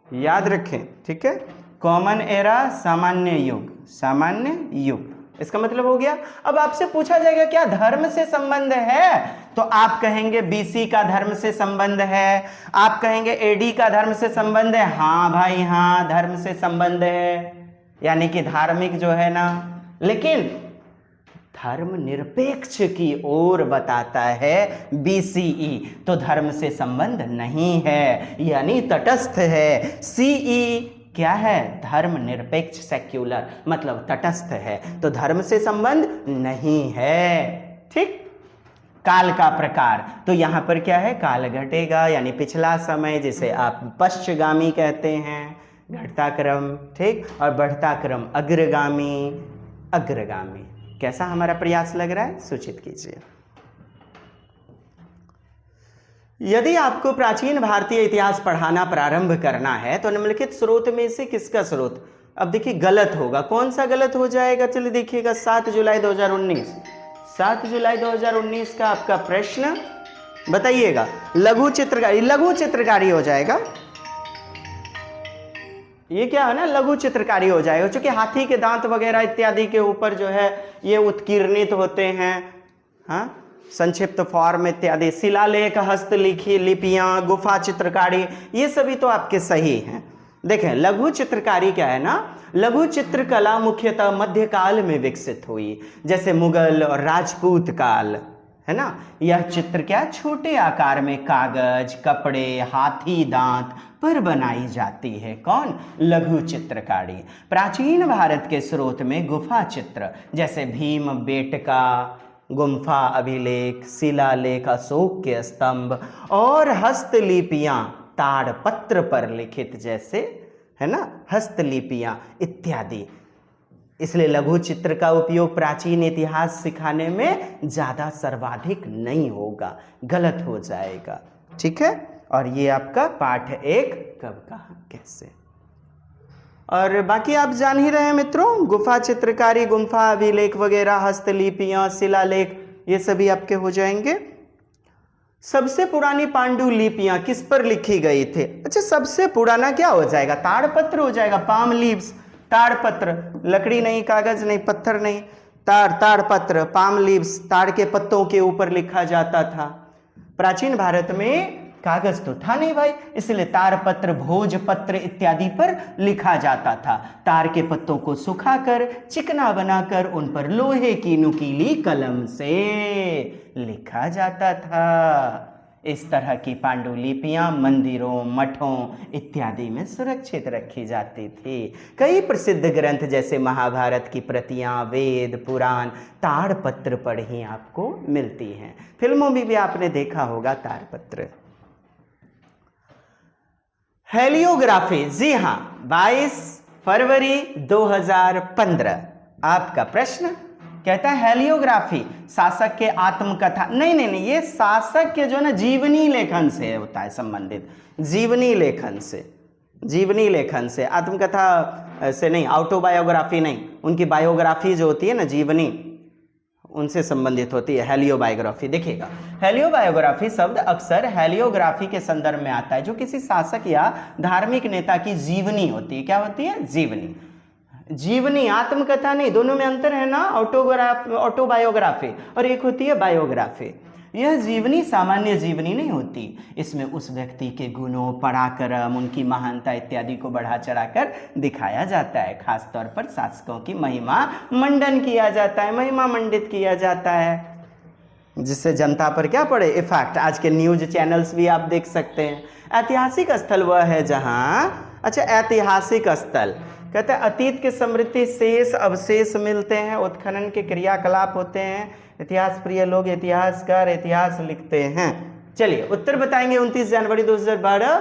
याद रखें, ठीक है। कॉमन एरा, सामान्य युग, सामान्य युग, इसका मतलब हो गया। अब आपसे पूछा जाएगा क्या धर्म से संबंध है, तो आप कहेंगे बीसी का धर्म से संबंध है, आप कहेंगे एडी का धर्म से संबंध है। हाँ भाई हाँ, धर्म से संबंध है, यानी कि धार्मिक जो है ना, लेकिन धर्म निरपेक्ष की ओर बताता है बीसीई, तो धर्म से संबंध नहीं है, यानी तटस्थ है। सीई क्या है? धर्म निरपेक्ष, सेक्युलर, मतलब तटस्थ है, तो धर्म से संबंध नहीं है। ठीक। काल का प्रकार, तो यहां पर क्या है? काल घटेगा, यानी पिछला समय, जिसे आप पश्चगामी कहते हैं, घटता क्रम, ठीक, और बढ़ता क्रम अग्रगामी, अग्रगामी। कैसा हमारा प्रयास लग रहा है? सूचित कीजिए। यदि आपको प्राचीन भारतीय इतिहास पढ़ाना प्रारंभ करना है तो निम्नलिखित स्रोत में से किसका स्रोत, अब देखिए गलत होगा, कौन सा गलत हो जाएगा? चलिए देखिएगा, 7 जुलाई 2019, 7 जुलाई 2019 का आपका प्रश्न बताइएगा। लघु चित्रकारी, लघु चित्रकारी हो जाएगा, ये क्या है ना, लघु चित्रकारी हो जाएगा, क्योंकि हाथी के दांत वगैरह इत्यादि के ऊपर जो है ये उत्कीर्णित होते हैं। हाँ, संक्षिप्त फॉर्म इत्यादि, शिलालेख, हस्तलिखी लिपियां, गुफा चित्रकारी, ये सभी तो आपके सही हैं। देखें, लघु चित्रकारी क्या है ना, लघु चित्रकला मुख्यतः मध्यकाल में विकसित हुई, जैसे मुगल और राजपूत काल, है ना। यह चित्र क्या, छोटे आकार में कागज, कपड़े, हाथी दांत पर बनाई जाती है। कौन? लघु चित्रकारी। प्राचीन भारत के स्रोत में गुफा चित्र, जैसे भीम बेटका, गुम्फा अभिलेख, शिलालेख, अशोक के स्तंभ और हस्तलिपियां, ताड़पत्र पर लिखित, जैसे है ना हस्तलिपियां इत्यादि। इसलिए लघु चित्र का उपयोग प्राचीन इतिहास सिखाने में ज़्यादा सर्वाधिक नहीं होगा, गलत हो जाएगा। ठीक है, और ये आपका पाठ 1 कब, कहाँ, कैसे, और बाकी आप जान ही रहे हैं मित्रों, गुफा चित्रकारी, गुम्फा अभिलेख वगैरह, हस्तलिपियां, शिलालेख, ये सभी आपके हो जाएंगे। सबसे पुरानी पांडुलिपियां किस पर लिखी गई थी? अच्छा, सबसे पुराना क्या हो जाएगा? ताड़पत्र हो जाएगा, पाम लीव्स, ताड़पत्र, लकड़ी नहीं, कागज नहीं, पत्थर नहीं, ताड़पत्र, पाम लीव्स, ताड़ के पत्तों के ऊपर लिखा जाता था। प्राचीन भारत में कागज तो था नहीं भाई, इसलिए ताड़पत्र, भोजपत्र इत्यादि पर लिखा जाता था। तार के पत्तों को सुखाकर, चिकना बनाकर उन पर लोहे की नुकीली कलम से लिखा जाता था। इस तरह की पांडुलिपियां मंदिरों, मठों इत्यादि में सुरक्षित रखी जाती थी। कई प्रसिद्ध ग्रंथ जैसे महाभारत की प्रतियां, वेद, पुराण ताड़पत्र पर ही आपको मिलती हैं। फिल्मों में भी आपने देखा होगा ताड़पत्र। हेलियोग्राफी, जी हां, 22 फरवरी 2015 आपका प्रश्न कहता है हेलियोग्राफी शासक के आत्मकथा, नहीं, ये शासक के जो ना जीवनी लेखन से होता है संबंधित, जीवनी लेखन से, जीवनी लेखन से, आत्मकथा से नहीं, ऑटोबायोग्राफी नहीं, उनकी बायोग्राफी जो होती है ना, जीवनी, उनसे संबंधित होती है हेलियोबायोग्राफी। देखिएगा, हेलियोबायोग्राफी शब्द अक्सर हेलियोग्राफी के संदर्भ में आता है, जो किसी शासक या धार्मिक नेता की जीवनी होती है। क्या होती है? जीवनी। जीवनी, आत्मकथा नहीं, दोनों में अंतर है ना, ऑटोबायोग्राफी और एक होती है बायोग्राफी। यह जीवनी सामान्य जीवनी नहीं होती, इसमें उस व्यक्ति के गुणों, पराक्रम, उनकी महानता इत्यादि को बढ़ा चढ़ाकर दिखाया जाता है। खासतौर पर शासकों की महिमा मंडन किया जाता है, महिमा मंडित किया जाता है, जिससे जनता पर क्या पड़े? इफेक्ट। आज के न्यूज चैनल्स भी आप देख सकते हैं। ऐतिहासिक स्थल वह है जहाँ, अच्छा, ऐतिहासिक स्थल कहते हैं अतीत के समृद्धि शेष अवशेष मिलते हैं, उत्खनन के क्रियाकलाप होते हैं, इतिहास प्रिय लोग, इतिहासकार इतिहास लिखते हैं। चलिए उत्तर बताएंगे। 29 जनवरी 2012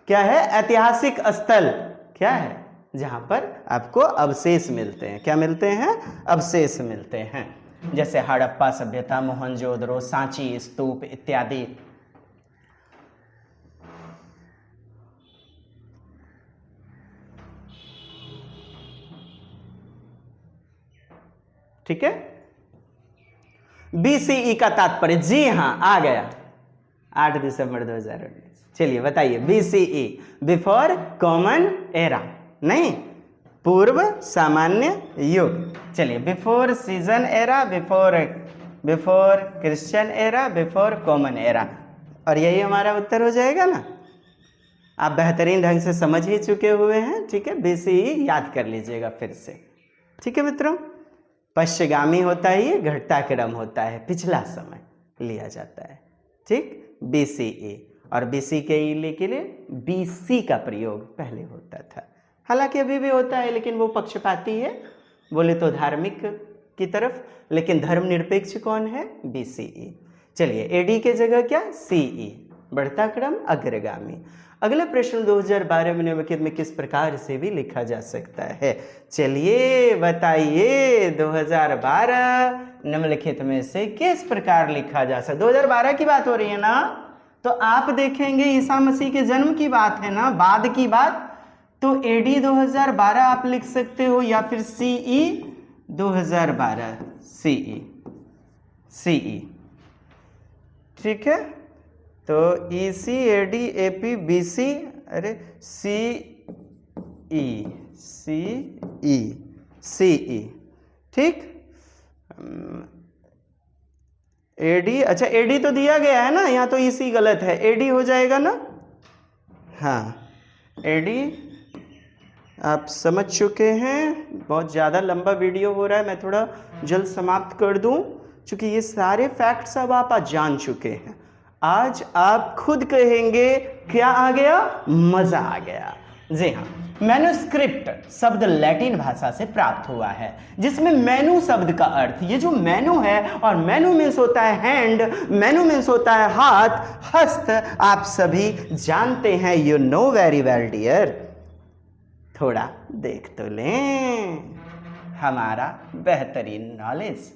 क्या है? ऐतिहासिक स्थल क्या है? जहां पर आपको अवशेष मिलते हैं। क्या मिलते हैं? अवशेष मिलते हैं, जैसे हड़प्पा सभ्यता, मोहनजोदड़ो, सांची स्तूप इत्यादि। ठीक है। बीसीई का तात्पर्य, जी हां आ गया, 8 दिसंबर 2019। चलिए बताइए, बीसीई बिफोर कॉमन एरा, नहीं, पूर्व सामान्य युग। चलिए, before season era, before Christian era, before common era, और यही हमारा उत्तर हो जाएगा ना। आप बेहतरीन ढंग से समझ ही चुके हुए हैं। ठीक है, बीसीई याद कर लीजिएगा फिर से। ठीक है मित्रों, पश्चिगामी होता है, ये घटता क्रम होता है, पिछला समय लिया जाता है। ठीक, बीसीई, और बीसी के लिए बीसी का प्रयोग पहले होता था, हालांकि अभी भी होता है, लेकिन वो पक्षपाती है, बोले तो धार्मिक की तरफ, लेकिन धर्मनिरपेक्ष कौन है? बीसीई। चलिए, एडी के जगह क्या? सीई, बढ़ता क्रम, अग्रगामी। अगला प्रश्न 2012 में निम्नलिखित में किस प्रकार से भी लिखा जा सकता है? चलिए बताइए, 2012 निम्नलिखित में से किस प्रकार लिखा जा सकता है? 2012 की बात हो रही है ना, तो आप देखेंगे ईसा मसीह के जन्म की बात है ना, बाद की बात, तो एडी 2012 आप लिख सकते हो, या फिर सीई 2012, सीई। ठीक है, तो EC AD AP BC, अरे CE, ठीक। AD, अच्छा AD तो दिया गया है ना, यहाँ तो EC गलत है, AD हो जाएगा ना। हाँ, AD आप समझ चुके हैं। बहुत ज़्यादा लंबा वीडियो हो रहा है, मैं थोड़ा जल्द समाप्त कर दूं, क्योंकि ये सारे फैक्ट्स अब आप आज जान चुके हैं। आज आप खुद कहेंगे क्या आ गया? मजा आ गया। जी हाँ, मैन्युस्क्रिप्ट शब्द लैटिन भाषा से प्राप्त हुआ है, जिसमें मेनू शब्द का अर्थ, ये जो मेनू है, और मेनू मीन्स होता है हैंड, मेनू मीन्स होता है हाथ, हस्त, आप सभी जानते हैं। You know very well dear. थोड़ा देख तो लें हमारा बेहतरीन नॉलेज।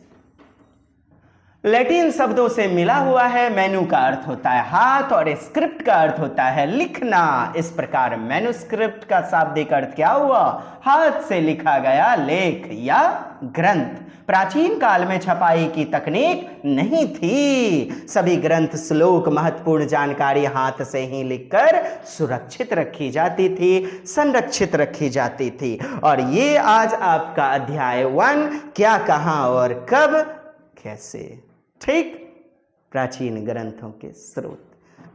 लैटिन शब्दों से मिला हुआ है। मेनू का अर्थ होता है हाथ और स्क्रिप्ट का अर्थ होता है लिखना। इस प्रकार मैन्युस्क्रिप्ट का शाब्दिक अर्थ क्या हुआ? हाथ से लिखा गया लेख या ग्रंथ। प्राचीन काल में छपाई की तकनीक नहीं थी। सभी ग्रंथ, श्लोक, महत्वपूर्ण जानकारी हाथ से ही लिखकर सुरक्षित रखी जाती थी, संरक्षित रखी जाती थी। और ये आज आपका अध्याय 1, क्या, कहां और कब, कैसे। ठीक, प्राचीन ग्रंथों के स्रोत।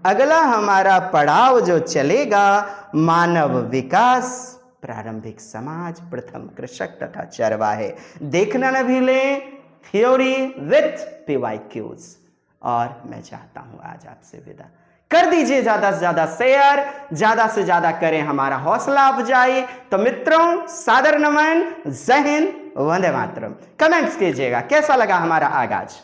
अगला हमारा पड़ाव जो चलेगा, मानव विकास, प्रारंभिक समाज, प्रथम कृषक तथा चरवाहे। देखना न भूलें थ्योरी विथ PYQs। और मैं चाहता हूं आज आपसे विदा कर दीजिए। ज्यादा से ज्यादा शेयर, ज्यादा से ज्यादा करें हमारा हौसला अफजाई। तो मित्रों, सादर नमन, जय हिंद, वंदे मातरम। कमेंट्स कीजिएगा कैसा लगा हमारा आगाज।